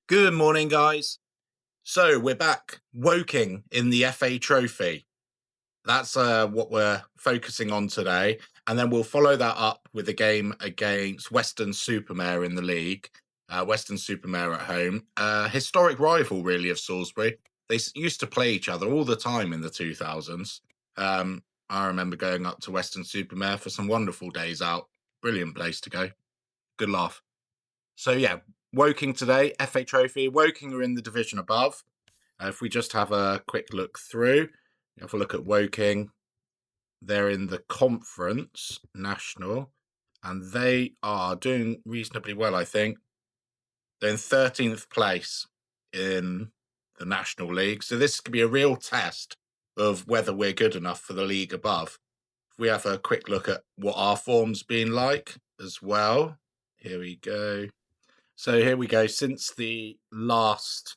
Good morning, guys. So we're back, Woking in the FA Trophy. That's what we're focusing on today. And then we'll follow that up with a game against Weston-super-Mare in the league. Weston-super-Mare at home. Historic rival, really, of Salisbury. They used to play each other all the time in the 2000s. I remember going up to Weston-super-Mare for some wonderful days out. Brilliant place to go. Good laugh. So, yeah, Woking today, FA Trophy. Woking are in the division above. If we just have a quick look through, have a look at Woking. They're in the Conference National, and they are doing reasonably well, I think. They're in 13th place in the National League. So this could be a real test of whether we're good enough for the league above. If we have a quick look at what our form's been like as well. Here we go. So here we go. Since the last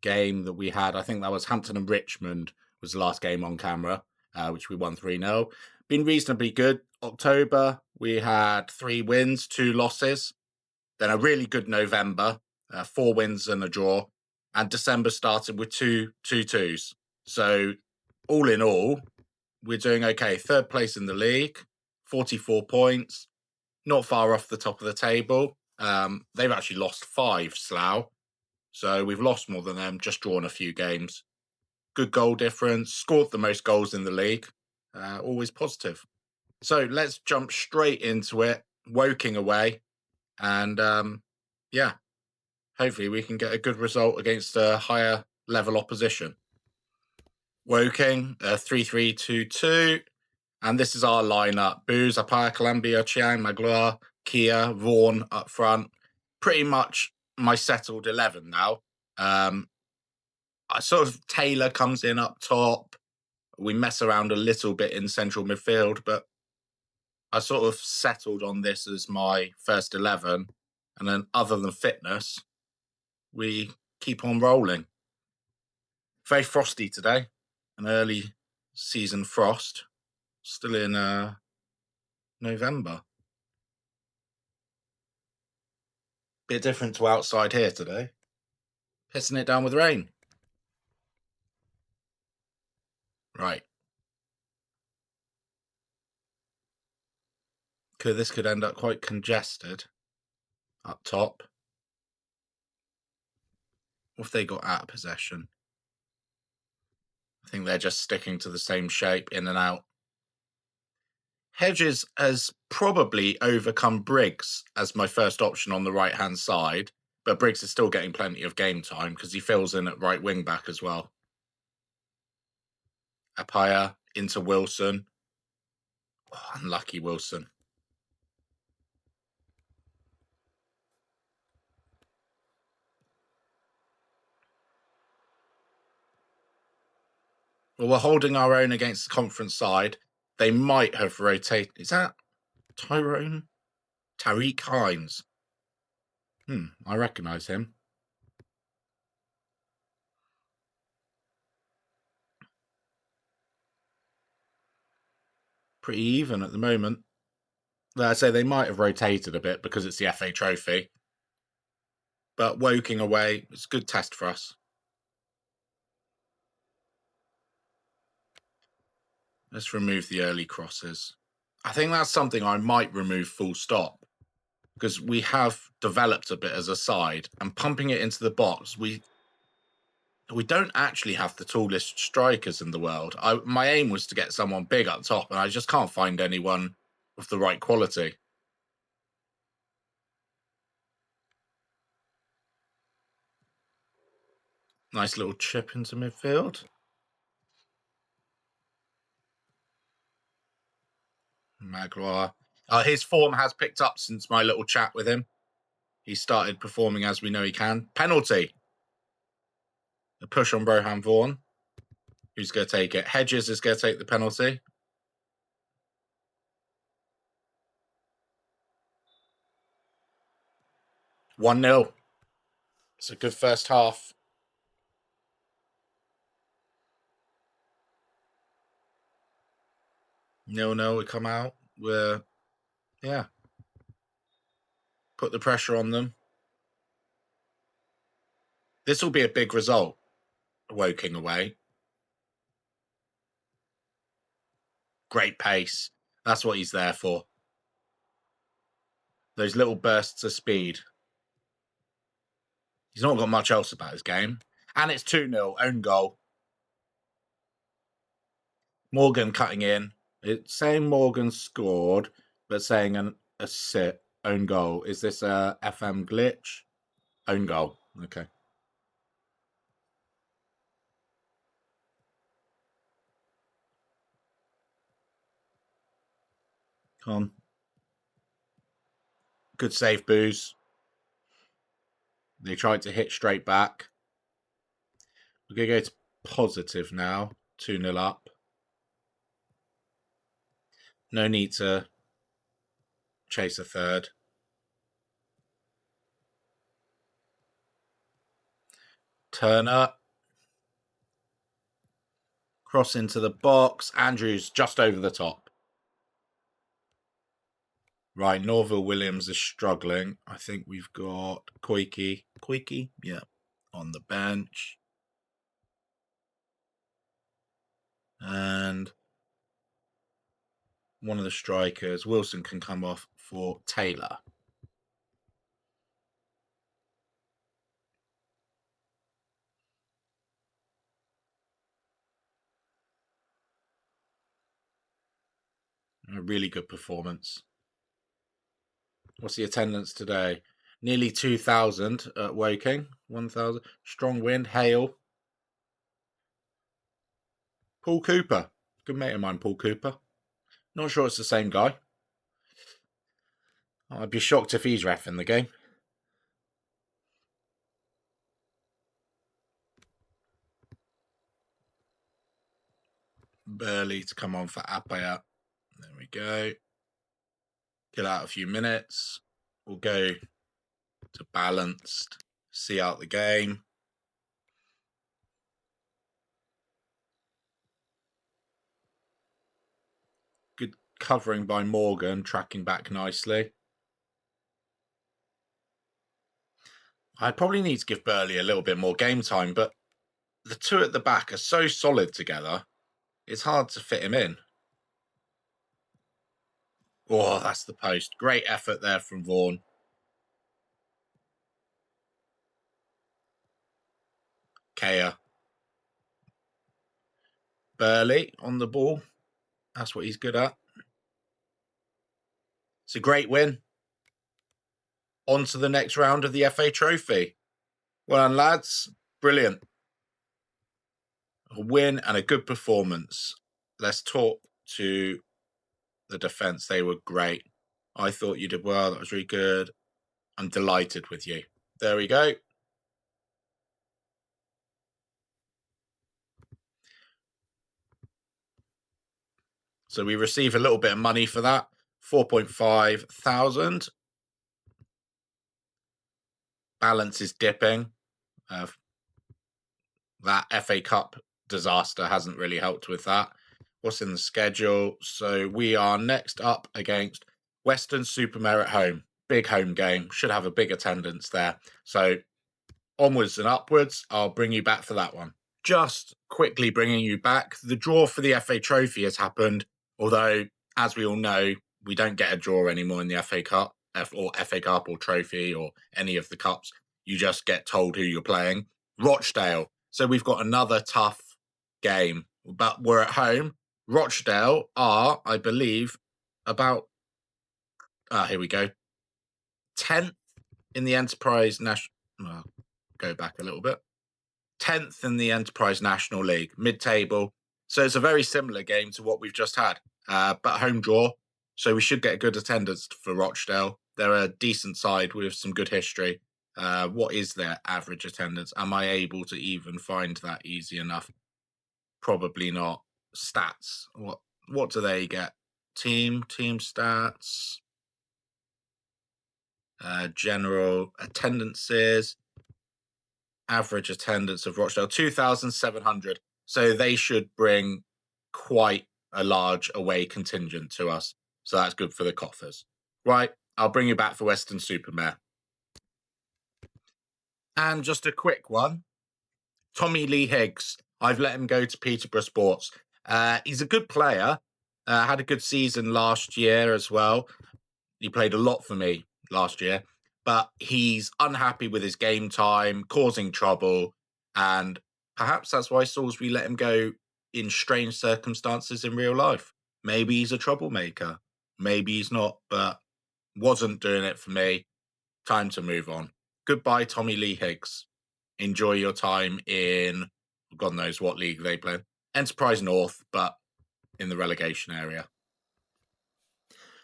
game that we had, I think that was Hampton and Richmond was the last game on camera, which we won 3-0. Been reasonably good. October, we had 3 wins, 2 losses. Then a really good November, 4 wins and a draw. And December started with 2 2-2s. So all in all, we're doing okay. 3rd place in the league, 44 points. Not far off the top of the table. They've actually lost 5, Slough. So we've lost more than them, just drawn a few games. Good goal difference, scored the most goals in the league. Always positive. So let's jump straight into it. Woking away. And hopefully we can get a good result against a higher level opposition. Woking, 3-3-2-2. And this is our lineup. Booz, Apaya, Columbia, Chiang, Magloire, Kia, Vaughan up front. Pretty much my settled 11 now. I sort of Taylor comes in up top. We mess around a little bit in central midfield, but I sort of settled on this as my first 11. And then other than fitness, we keep on rolling. Very frosty today. An early season frost. Still in November. Bit different to outside here today. Pissing it down with rain. Right. This could end up quite congested up top. What if they got out of possession? I think they're just sticking to the same shape, in and out. Hedges has probably overcome Briggs as my first option on the right-hand side, but Briggs is still getting plenty of game time because he fills in at right wing-back as well. Apaya into Wilson. Oh, unlucky Wilson. Well, we're holding our own against the conference side. They might have rotated. Is that Tyrone? Tariq Hines. I recognise him. Pretty even at the moment. I'd say they might have rotated a bit because it's the FA Trophy. But Woking away, it's a good test for us. Let's remove the early crosses. I think that's something I might remove full stop because we have developed a bit as a side, and pumping it into the box, we don't actually have the tallest strikers in the world. My aim was to get someone big up top, and I just can't find anyone of the right quality. Nice little chip into midfield. Magloire. His form has picked up since my little chat with him. He started performing as we know he can. Penalty. A push on Broham Vaughan. Who's going to take it? Hedges is going to take the penalty. One 0. It's a good first half. 0-0, we come out. We're, put the pressure on them. This will be a big result, Woking away. Great pace. That's what he's there for. Those little bursts of speed. He's not got much else about his game. And it's 2-0, own goal. Morgan cutting in. It's saying Morgan scored, but saying an assist, own goal. Is this a FM glitch? Own goal. Okay. Come on. Good save, Booze. They tried to hit straight back. We're going to go to positive now. 2-0 up. No need to chase a third. Turner. Cross into the box. Andrews just over the top. Right, Norville Williams is struggling. I think we've got Koike. Koike? Yeah. On the bench. And one of the strikers, Wilson, can come off for Taylor. A really good performance. What's the attendance today? Nearly 2,000 at Woking. 1,000. Strong wind, hail. Paul Cooper. Good mate of mine, Paul Cooper. Not sure it's the same guy. I'd be shocked if he's reffing the game. Burley to come on for Apaya. There we go. Get out a few minutes. We'll go to balanced. See out the game. Good covering by Morgan, tracking back nicely. I probably need to give Burley a little bit more game time, but the two at the back are so solid together, it's hard to fit him in. Oh, that's the post. Great effort there from Vaughan. Kea. Burley on the ball. That's what he's good at. It's a great win. On to the next round of the FA Trophy. Well done, lads. Brilliant. A win and a good performance. Let's talk to the defence. They were great. I thought you did well. That was really good. I'm delighted with you. There we go. So we receive a little bit of money for that. 4.5 thousand. Balance is dipping. That FA Cup disaster hasn't really helped with that. What's in the schedule? So we are next up against Weston-super-Mare at home. Big home game. Should have a big attendance there. So onwards and upwards. I'll bring you back for that one. Just quickly bringing you back. The draw for the FA Trophy has happened. Although, as we all know, we don't get a draw anymore in the FA Cup or FA Cup or Trophy or any of the cups. You just get told who you're playing. Rochdale. So we've got another tough game, but we're at home. Rochdale are, I believe, about, here we go, 10th in the Enterprise National, go back a little bit, 10th in the Enterprise National League, mid-table. So it's a very similar game to what we've just had, but home draw. So we should get a good attendance for Rochdale. They're a decent side with some good history. What is their average attendance? Am I able to even find that easy enough? Probably not. Stats. What do they get? Team stats. General attendances. average attendance of Rochdale, 2,700. So they should bring quite a large away contingent to us. So that's good for the coffers. Right, I'll bring you back for Weston-super-Mare. And just a quick one. Tommy Lee Higgs. I've let him go to Peterborough Sports. He's a good player. Had a good season last year as well. He played a lot for me last year, but he's unhappy with his game time, causing trouble. And perhaps that's why Salisbury let him go in strange circumstances in real life. Maybe he's a troublemaker. Maybe he's not, but wasn't doing it for me. Time to move on. Goodbye, Tommy Lee Higgs. Enjoy your time in God knows what league they play. Enterprise North, but in the relegation area.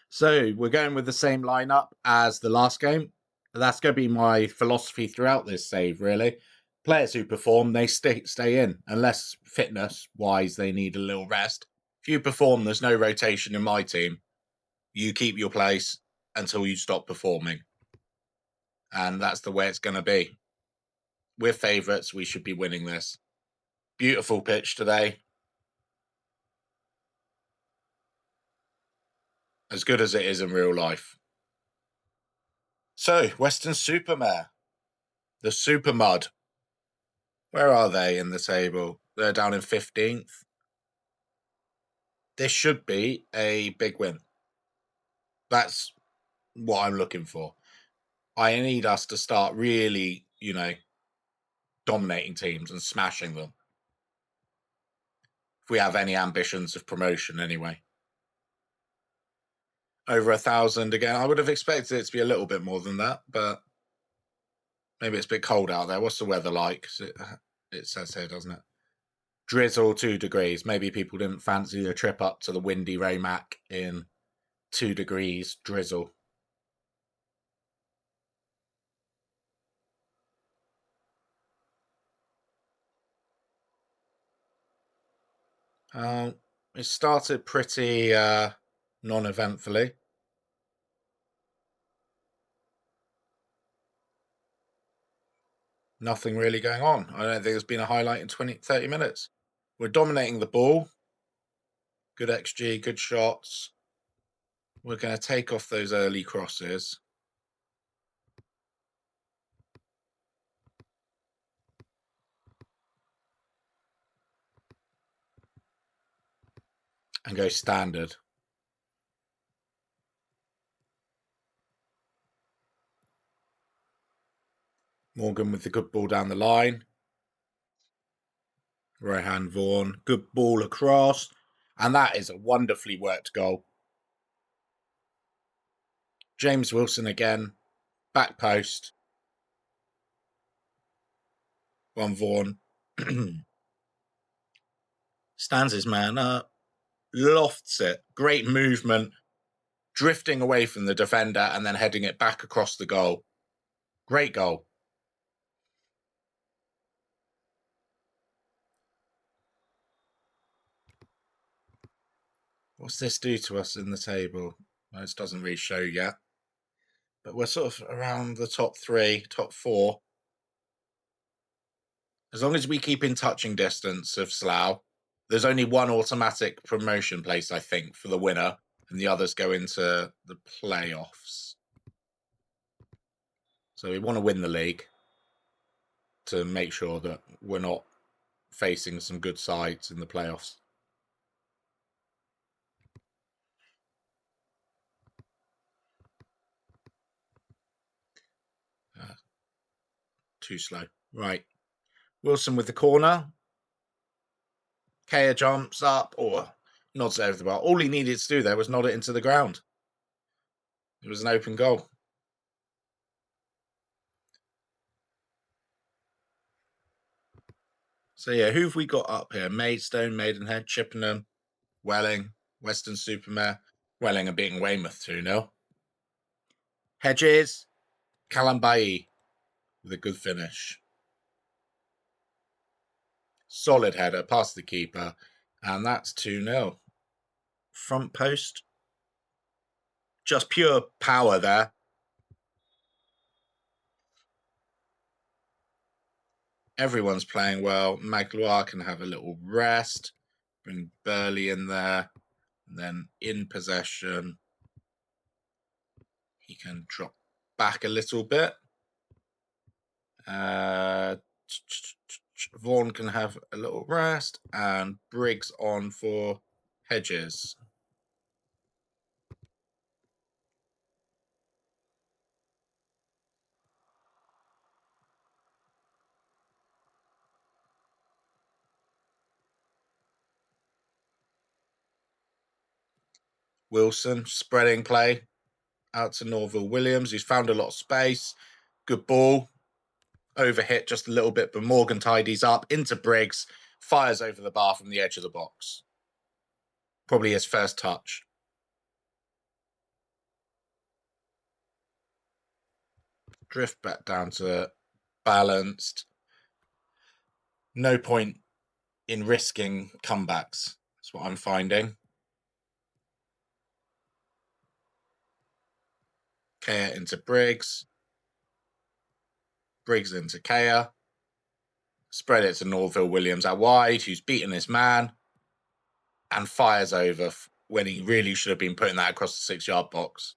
So we're going with the same lineup as the last game. That's going to be my philosophy throughout this save, really. Players who perform, they stay in, unless fitness-wise they need a little rest. If you perform, there's no rotation in my team. You keep your place until you stop performing. And that's the way it's going to be. We're favourites. We should be winning this. Beautiful pitch today. As good as it is in real life. So, Weston-super-Mare. The Super Mud. Where are they in the table? They're down in 15th. This should be a big win. That's what I'm looking for. I need us to start really, dominating teams and smashing them. If we have any ambitions of promotion anyway. Over 1,000 again. I would have expected it to be a little bit more than that, but maybe it's a bit cold out there. What's the weather like? It says here, doesn't it? Drizzle 2 degrees. Maybe people didn't fancy the trip up to the windy Raymac in 2 degrees drizzle. It started pretty non-eventfully. Nothing really going on. I don't think there's been a highlight in 30 minutes. We're dominating the ball. Good XG, good shots. We're going to take off those early crosses. And go standard. Morgan with the good ball down the line. Right hand Vaughan. Good ball across. And that is a wonderfully worked goal. James Wilson again. Back post. One Vaughan. Stands his man up. Lofts it. Great movement. Drifting away from the defender and then heading it back across the goal. Great goal. What's this do to us in the table? Well, this doesn't really show yet. But we're sort of around the top 3, top 4. As long as we keep in touching distance of Slough, there's only one automatic promotion place, I think, for the winner, and the others go into the playoffs. So we want to win the league to make sure that we're not facing some good sides in the playoffs. Too slow. Right. Wilson with the corner. Kea jumps up or nods over the bar. All he needed to do there was nod it into the ground. It was an open goal. So yeah, who have we got up here? Maidstone, Maidenhead, Chippenham, Welling, Weston-super-Mare. Welling are beating Weymouth 2-0. Hedges, Kalambayi with a good finish. Solid header past the keeper, and that's 2-0. Front post. Just pure power there. Everyone's playing well. Magloire can have a little rest. Bring Burley in there. And then in possession, he can drop back a little bit. Vaughan can have a little rest. And Briggs on for Hedges. Wilson spreading play out to Norville Williams, who's found a lot of space. Good ball. Overhit just a little bit, but Morgan tidies up into Briggs, fires over the bar from the edge of the box. Probably his first touch. Drift back down to balanced. No point in risking comebacks. That's what I'm finding. Kea into Briggs. Briggs into Kea. Spread it to Norville Williams out wide, who's beaten his man and fires over when he really should have been putting that across the 6-yard box.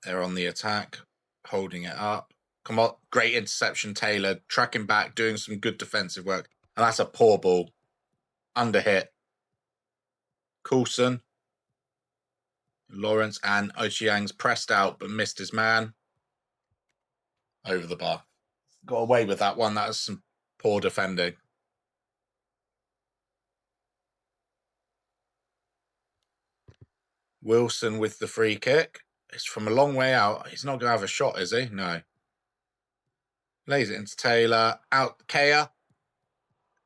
They're on the attack, holding it up. Come on, great interception, Taylor, tracking back, doing some good defensive work. And that's a poor ball. Underhit. Coulson. Lawrence and Ochiang's pressed out but missed his man. Over the bar. Got away with that one. That was some poor defending. Wilson with the free kick. It's from a long way out. He's not going to have a shot, is he? No. Lays it into Taylor. Out Kea. Oh,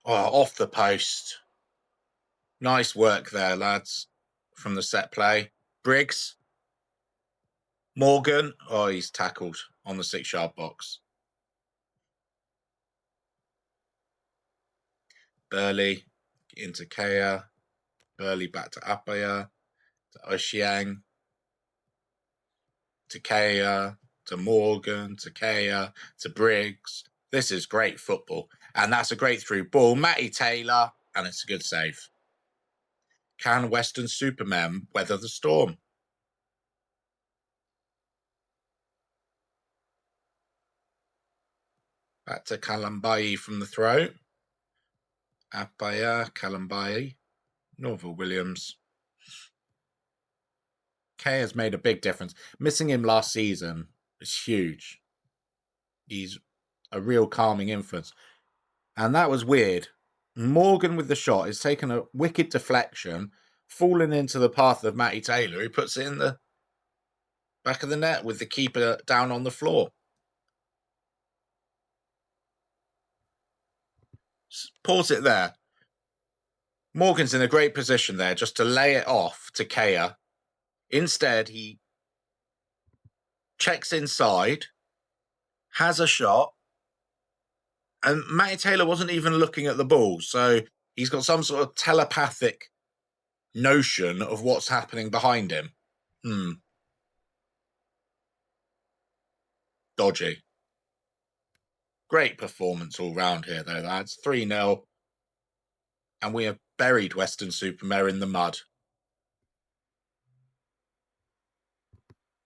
off the post. Nice work there, lads, from the set play. Briggs. Morgan. Oh, he's tackled on the 6-yard box. Burley into Kea. Burley back to Apaya. To Ochiang. To Kea. To Morgan. To Kea. To Briggs. This is great football. And that's a great through ball. Matty Taylor. And it's a good save. Can Western Supermen weather the storm? Back to Kalambayi from the throw. Apaya, Kalambayi, Norville Williams. Kay has made a big difference. Missing him last season is huge. He's a real calming influence. And that was weird. Morgan with the shot is taking a wicked deflection, falling into the path of Matty Taylor, who puts it in the back of the net with the keeper down on the floor. Pause it there. Morgan's in a great position there just to lay it off to Kea. Instead, he checks inside, has a shot, and Matty Taylor wasn't even looking at the ball. So he's got some sort of telepathic notion of what's happening behind him. Dodgy. Great performance all round here, though, lads. 3-0. And we have buried Western Supermare in the mud.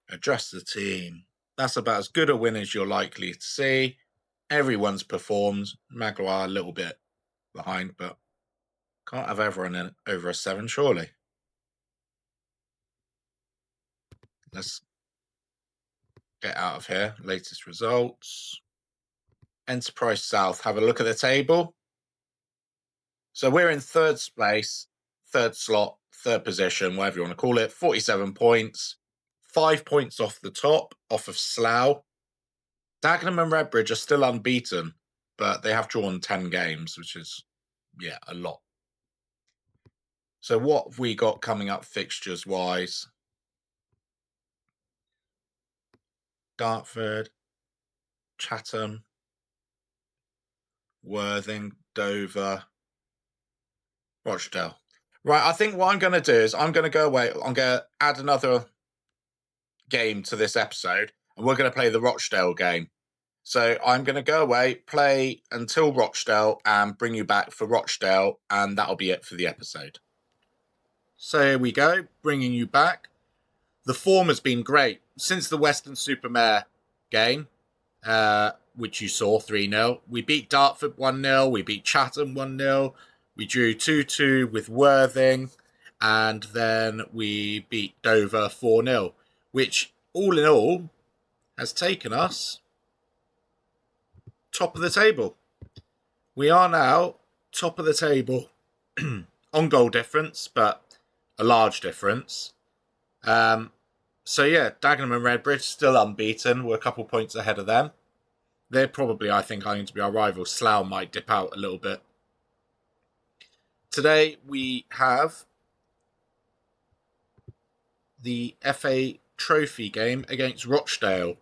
Address the team. That's about as good a win as you're likely to see. Everyone's performed. Maguire a little bit behind, but can't have everyone in over a 7, surely. Let's get out of here. Latest results. Enterprise South. Have a look at the table. So we're in third place, third slot, third position, whatever you want to call it. 47 points. 5 points off the top, off of Slough. Dagenham and Redbridge are still unbeaten, but they have drawn 10 games, which is, a lot. So what have we got coming up fixtures-wise? Dartford, Chatham, Worthing, Dover, Rochdale. Right, I think what I'm going to do is I'm going to go away. I'm going to add another game to this episode, and we're going to play the Rochdale game. So I'm going to go away, play until Rochdale, and bring you back for Rochdale, and that'll be it for the episode. So here we go, bringing you back. The form has been great since the Weston-super-Mare game, which you saw 3-0. We beat Dartford 1-0, we beat Chatham 1-0, we drew 2-2 with Worthing, and then we beat Dover 4-0, which all in all has taken us top of the table. We are now top of the table on goal difference, but a large difference. So yeah, Dagenham and Redbridge still unbeaten. We're a couple points ahead of them. They're probably, I think, going to be our rivals. Slough might dip out a little bit. Today we have the FA Trophy game against Rochdale.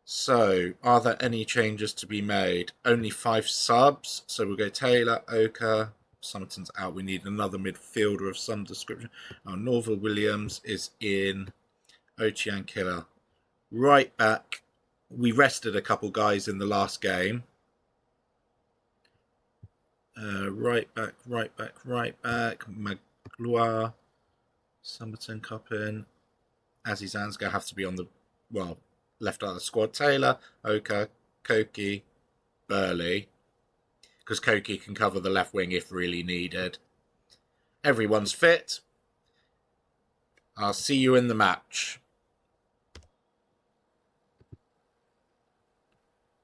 So, are there any changes to be made? Only 5 subs. So we'll go Taylor, Oka, Somerton's out. We need another midfielder of some description. Norval Williams is in. Ochiang Killer. Right back. We rested a couple guys in the last game. Right back. Magloire. Somerton Coppin. Azizan's going to have to be on the, left out of the squad. Taylor, Oka, Koki, Burley. Because Koki can cover the left wing if really needed. Everyone's fit. I'll see you in the match.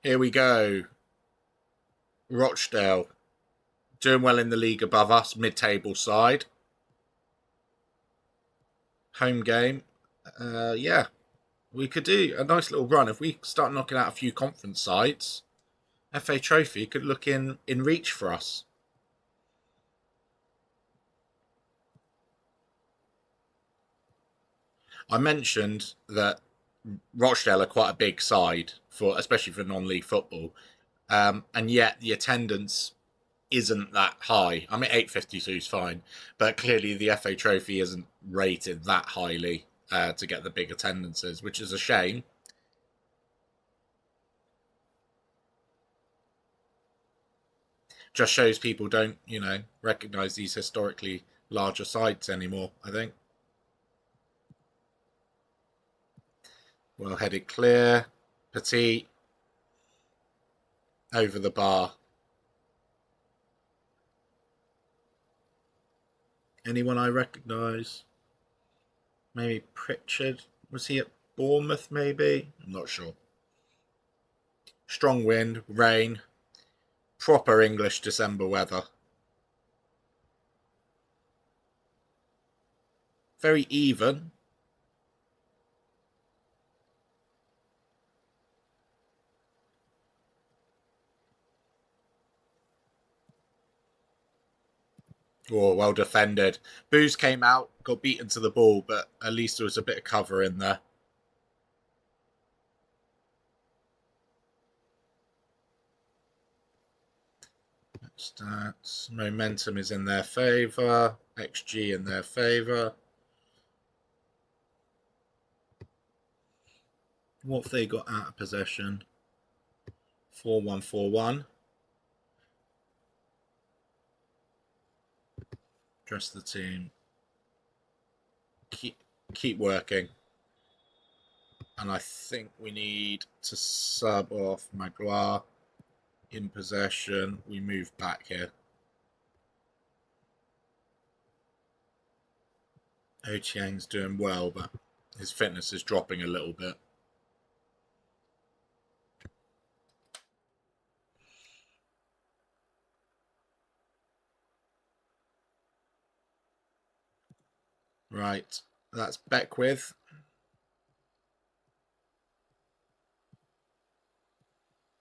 Here we go. Rochdale. Doing well in the league above us. Mid-table side. Home game. Yeah. We could do a nice little run. If we start knocking out a few conference sides, FA Trophy could look in reach for us. I mentioned that Rochdale are quite a big side, especially for non-league football, and yet the attendance isn't that high. I mean, 852 is fine, but clearly the FA Trophy isn't rated that highly to get the big attendances, which is a shame. Just shows people don't, recognise these historically larger sides anymore, I think. Well headed clear. Petit. Over the bar. Anyone I recognise? Maybe Pritchard. Was he at Bournemouth, maybe? I'm not sure. Strong wind, rain. Proper English December weather. Very even. Oh, well defended. Booze came out, got beaten to the ball, but at least there was a bit of cover in there. Stats. Momentum is in their favour. XG in their favour. What have they got out of possession? 4-1-4-1. Dress the team. Keep working. And I think we need to sub off Magloire. In possession. We move back here. Ochiang's doing well, but his fitness is dropping a little bit. Right, that's Beckwith.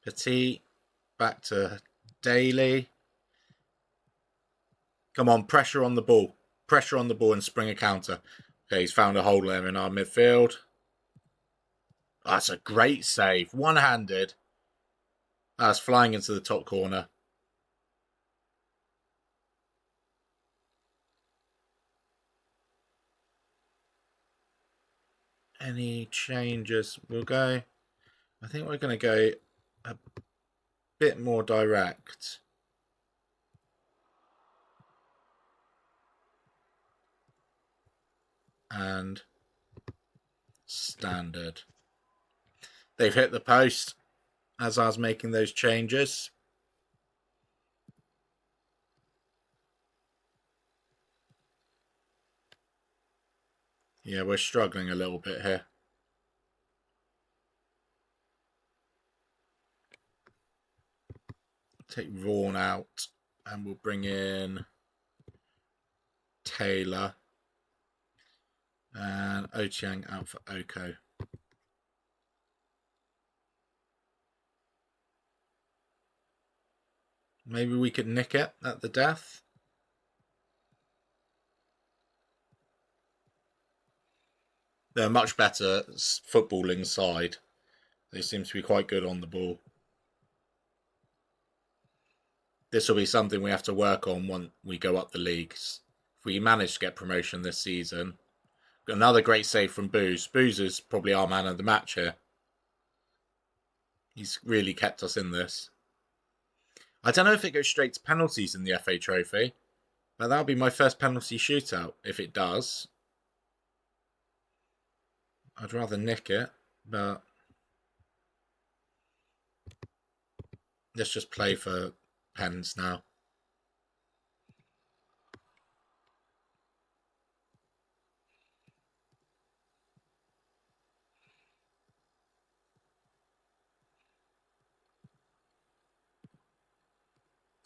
Petit, back to Daly. Come on, pressure on the ball. Pressure on the ball and spring a counter. Okay, he's found a hole there in our midfield. That's a great save. One-handed. That's flying into the top corner. any changes? We'll go, I think we're going to go a bit more direct. And standard. They've hit the post as I was making those changes. Yeah, we're struggling a little bit here. Take Vaughan out and we'll bring in Taylor and Ochiang out for Oko. Maybe we could nick it at the death. They're a much better footballing side. They seem to be quite good on the ball. This will be something we have to work on when we go up the leagues. If we manage to get promotion this season. Another great save from Booze. Booze is probably our man of the match here. He's really kept us in this. I don't know if it goes straight to penalties in the FA Trophy, but that'll be my first penalty shootout if it does. I'd rather nick it, but let's just play for pens now.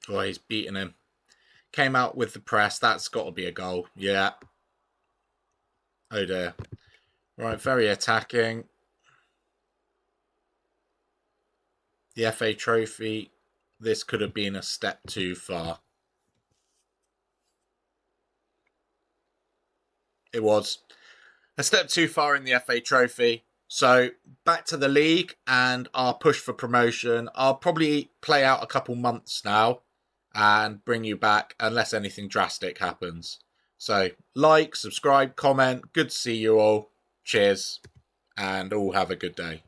Oh, he's beaten him. Came out with the press. That's got to be a goal. Yeah. Oh dear. Right, very attacking. The FA Trophy, this could have been a step too far. It was a step too far in the FA Trophy. So back to the league and our push for promotion. I'll probably play out a couple months now and bring you back unless anything drastic happens. So like, subscribe, comment. Good to see you all. Cheers and all have a good day.